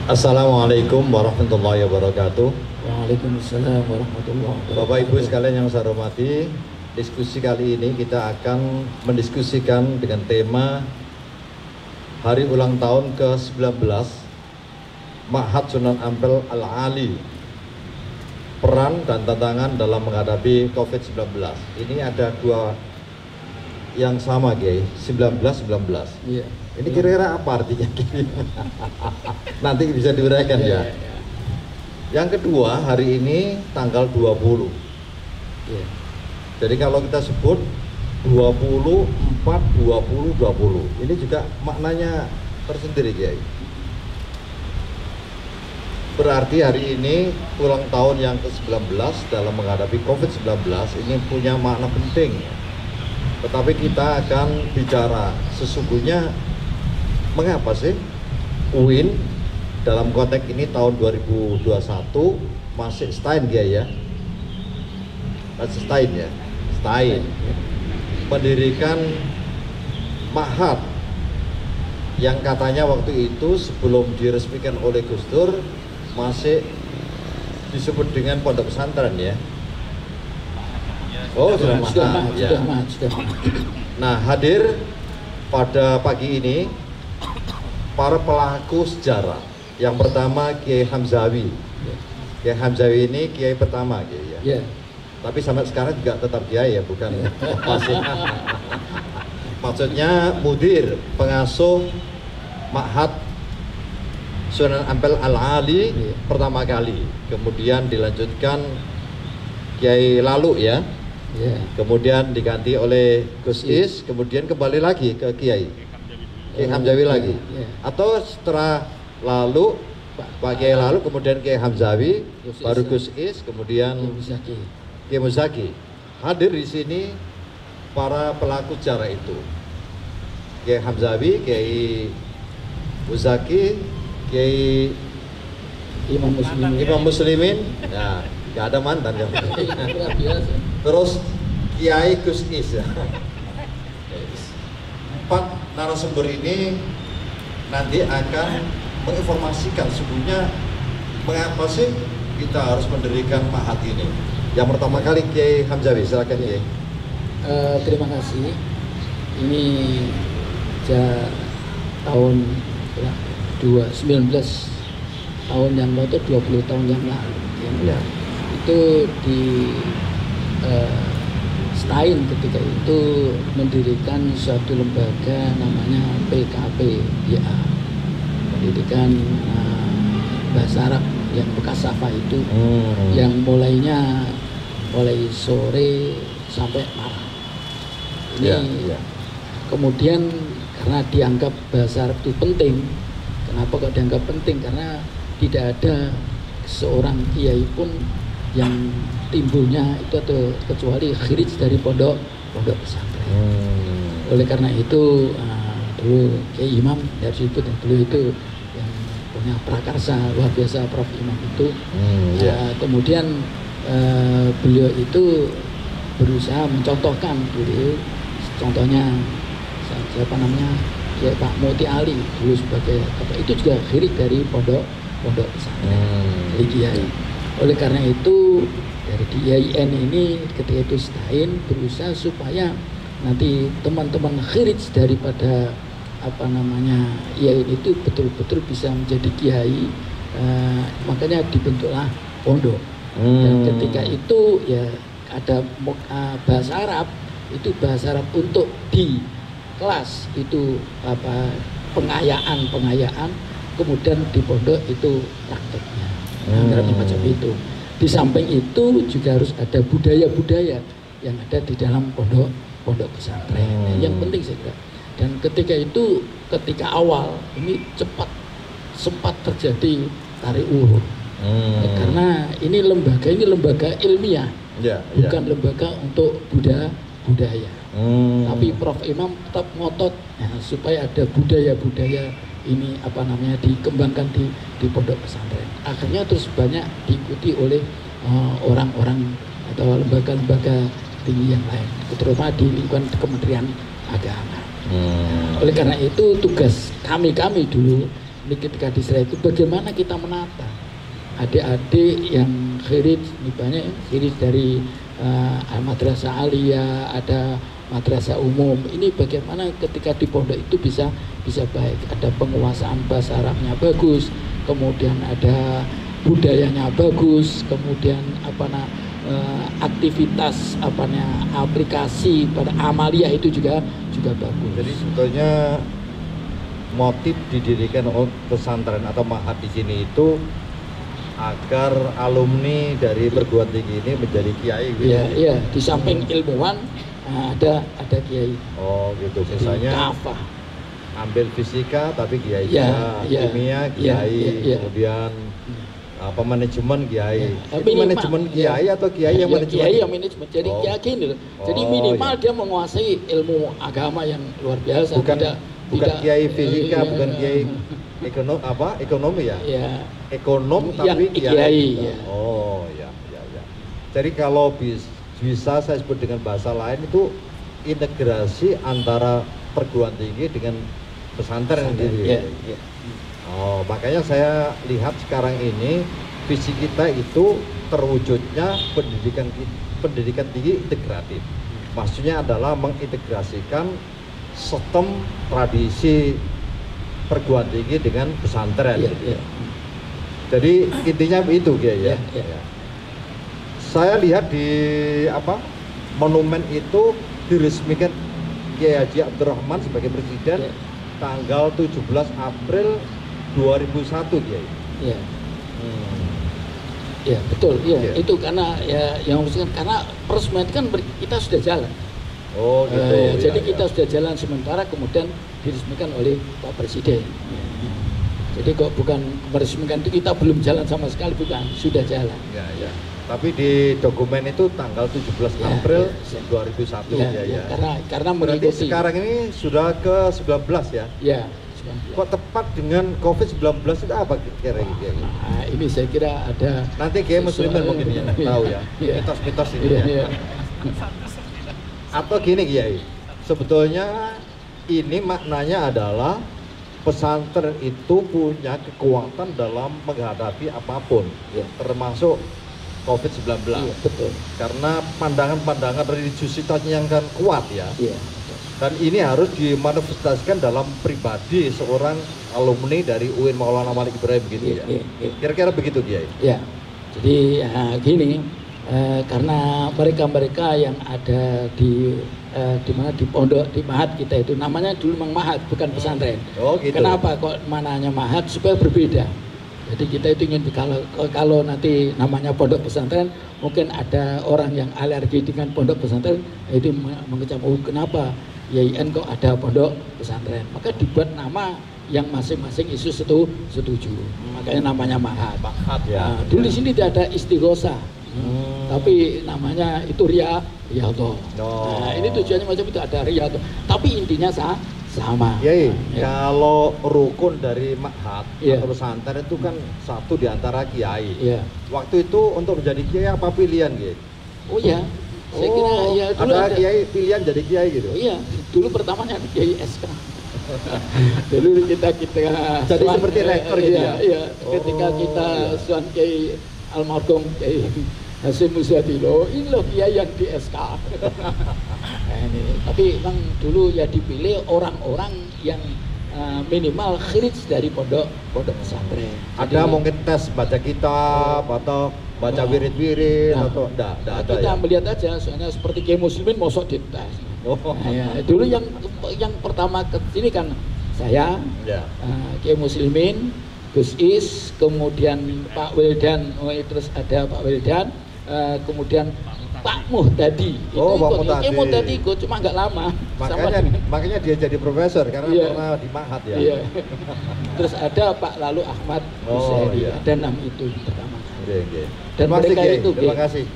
Assalamualaikum warahmatullahi wabarakatuh. Waalaikumsalam warahmatullahi wabarakatuh. Bapak Ibu sekalian yang saya hormati, diskusi kali ini kita akan mendiskusikan dengan tema Hari Ulang Tahun ke-19 Ma'had Sunan Ampel Al-Ali, peran dan tantangan dalam menghadapi COVID-19. Ini ada dua yang sama, Kiai, 19-19. Iya. Ini kira-kira apa artinya? Nanti bisa diuraikan ya. Yang kedua, hari ini tanggal 20. Iya. Jadi kalau kita sebut 24, 20, 20, ini juga maknanya tersendiri, Kiai. Berarti hari ini ulang tahun yang ke-19 dalam menghadapi COVID-19 ini punya makna penting. Tetapi kita akan bicara sesungguhnya mengapa sih UIN dalam konteks ini tahun 2021 masih Stein dia ya? Masih Stein ya? Stein mendirikan Ma'had yang katanya waktu itu sebelum diresmikan oleh Gus Dur masih disebut dengan pondok pesantren ya? Oh, sudah Ma'had. Nah, hadir pada pagi ini para pelaku sejarah. Yang pertama Kiai Hamzawi. Kiai Hamzawi ini kiai pertama, Kiai ya. Tapi sampai sekarang juga tetap kiai ya, bukan masih. Maksudnya mudir, pengasuh Ma'had Sunan Ampel Al-Ali pertama kali. Kemudian dilanjutkan Kiai Lalu ya. Kemudian diganti oleh Gus Is, kemudian kembali lagi ke Kiai Hamzawi lagi. Atau setelah lalu Pak Kiai Lalu, kemudian Kiai Hamzawi, baru Gus Is, kemudian Kiai Muzaki. Hadir di sini para pelaku sejarah itu. Kiai Hamzawi, Kiai Muzaki, Kiai Imam Muslimin. Nah, nggak ada mantan ya. Terus Kiai Gus Is ya. Empat narasumber ini nanti akan menginformasikan sebenarnya mengapa sih kita harus mendirikan Ma'had ini. Yang pertama kali Kiai Hamzawi, silakan Kiai. Terima kasih. Ini tahun 2019, tahun yang lalu itu 20 tahun yang lalu ya. Itu di Stein ketika itu mendirikan suatu lembaga namanya PKP ya, pendidikan bahasa Arab yang bekas Safa itu, yang mulai sore sampai malam ini. Kemudian karena dianggap bahasa Arab itu penting. Kenapa kok dianggap penting? Karena tidak ada seorang kiai pun yang timbulnya itu atau kecuali khirij dari pondok pesantren. Oleh karena itu dulu Kiai Imam dari situ, dan dulu itu yang punya prakarsa luar biasa Prof Imam itu. Kemudian beliau itu berusaha mencontohkan dulu, contohnya siapa namanya Kiai Pak Muti Ali dulu sebagai itu juga khirij dari pondok pesantren dari kiai. Oleh karena itu dari DIN ini ketika itu Stein berusaha supaya nanti teman-teman khirij daripada IAIN itu betul-betul bisa menjadi kiai. Makanya dibentuklah pondok. Dan ketika itu ya ada bahasa Arab, itu bahasa Arab untuk di kelas itu pengayaan, kemudian di pondok itu prakteknya. Macam itu. Di samping itu juga harus ada budaya-budaya yang ada di dalam pondok pesantren. Yang penting saya kira. Dan ketika awal ini sempat terjadi tarik ulur. Karena ini lembaga ilmiah, bukan lembaga untuk budaya. Tapi Prof Imam tetap ngotot supaya ada budaya-budaya ini dikembangkan di pondok pesantren. Akhirnya terus banyak diikuti oleh orang-orang atau lembaga-lembaga tinggi yang lain, terutama di lingkungan Kementerian Agama. Oleh karena itu tugas kami dulu ini ketika di Israel itu bagaimana kita menata adik-adik yang khirij, ini banyak khirij dari madrasah aliyah, ada madrasah umum. Ini bagaimana ketika di pondok itu bisa baik, ada penguasaan bahasa Arabnya bagus, kemudian ada budayanya bagus, kemudian aktivitas aplikasi pada amaliyah itu juga bagus. Jadi sebetulnya motif didirikan pesantren atau ma'had di sini itu agar alumni dari perguruan tinggi ini menjadi kiai gitu. Iya, di samping ilmuwan ada kiai. Oh gitu. Misalnya kafah. Ambil fisika tapi kiai ya, juga, kimia kiai, kemudian manajemen kiai. Itu manajemen kiai atau kiai yang manajemen? Kiai yang manajemen. Jadi kiai gini loh. Jadi minimal dia menguasai ilmu agama yang luar biasa. Bukan kiai fisika, bukan kiai ekonomi ya? Iya. Ekonom tapi kiai. Ya. Oh ya. Jadi kalau bisa saya sebut dengan bahasa lain itu integrasi antara perguruan tinggi dengan pesantren gitu. Ya. Oh, makanya saya lihat sekarang ini visi kita itu terwujudnya pendidikan tinggi integratif. Maksudnya adalah mengintegrasikan sistem tradisi perguruan tinggi dengan pesantren. Ya. Jadi intinya itu ya. Saya lihat di monumen itu diresmikan Kiai Haji Abdurrahman sebagai presiden tanggal 17 April 2001 Kiai. Iya. Ya betul. Iya. Itu karena yang karena peresmian kan kita sudah jalan. Oh gitu. Jadi kita sudah jalan sementara kemudian diresmikan oleh Pak Presiden. Jadi kok bukan meresmikan itu kita belum jalan sama sekali, bukan, sudah jalan. Ya. Tapi di dokumen itu tanggal 17 April 2001 ya. Karena berarti mengikuti. Sekarang ini sudah ke 19 ya. Ya. 19. Kok tepat dengan COVID-19 itu apa kira-kira? Nah, ini saya kira ada. Nanti Kiai Muslimin mungkin ya tahu ya. Mitos-mitos ini ya. Atau gini Kiai, sebetulnya ini maknanya adalah pesantren itu punya kekuatan dalam menghadapi apapun, termasuk COVID-19. Iya, betul. Karena pandangan-pandangan religiusitasnya yang kan kuat ya. Iya. Dan ini harus dimanifestasikan dalam pribadi seorang alumni dari UIN Maulana Malik Ibrahim gitu ya. Kira-kira begitu Kiai. Ya. Jadi gini, karena mereka yang ada di mana di pondok di ma'had kita itu namanya dulu memang ma'had bukan pesantren. Oh gitu. Kenapa kok mananya ma'had supaya berbeda. Jadi kita itu ingin kalau nanti namanya pondok pesantren mungkin ada orang yang alergi dengan pondok pesantren itu mengecam kenapa YIN kok ada pondok pesantren. Maka dibuat nama yang masing-masing isu setuju. Makanya namanya ma'had. Ma'had ya. Dulu di sini tidak ada istighosah. Tapi namanya itu riyadhah. Nah, ini tujuannya macam itu ada riyadhah. Tapi intinya sama. Kalau rukun dari ma'had atau pesantren itu kan satu di antara kiai. Waktu itu untuk menjadi kiai apa pilihan Kiai? Oh ya. Saya kira ya dulu ada kiai pilihan jadi kiai gitu. Iya, dulu pertamanya kiai SK. Dulu kita jadi seperti rektor gitu ya. Iya, ketika kita suan Kiai almarhum Kiai Hasyim Muzadi ini loh kiai yang di SK. Tapi memang dulu ya dipilih orang-orang yang minimal khirij dari pondok pesantren. Ada mungkin tes baca kitab atau baca wirid-wirid atau enggak ada kita ya? Melihat aja soalnya seperti Kiai Muslimin mosok dites. Dulu yang pertama ke sini kan saya Kiai Muslimin, Gus Is, kemudian Pak Wildan, terus ada Pak Wildan, kemudian Pak Muhtadi. Pak Muhtadi ikut, cuma nggak lama. Makanya dia jadi profesor karena pernah di ma'had ya. Terus ada Pak Lalu Ahmad, ada 6 itu pertama. Dan mereka itu. Terima kasih.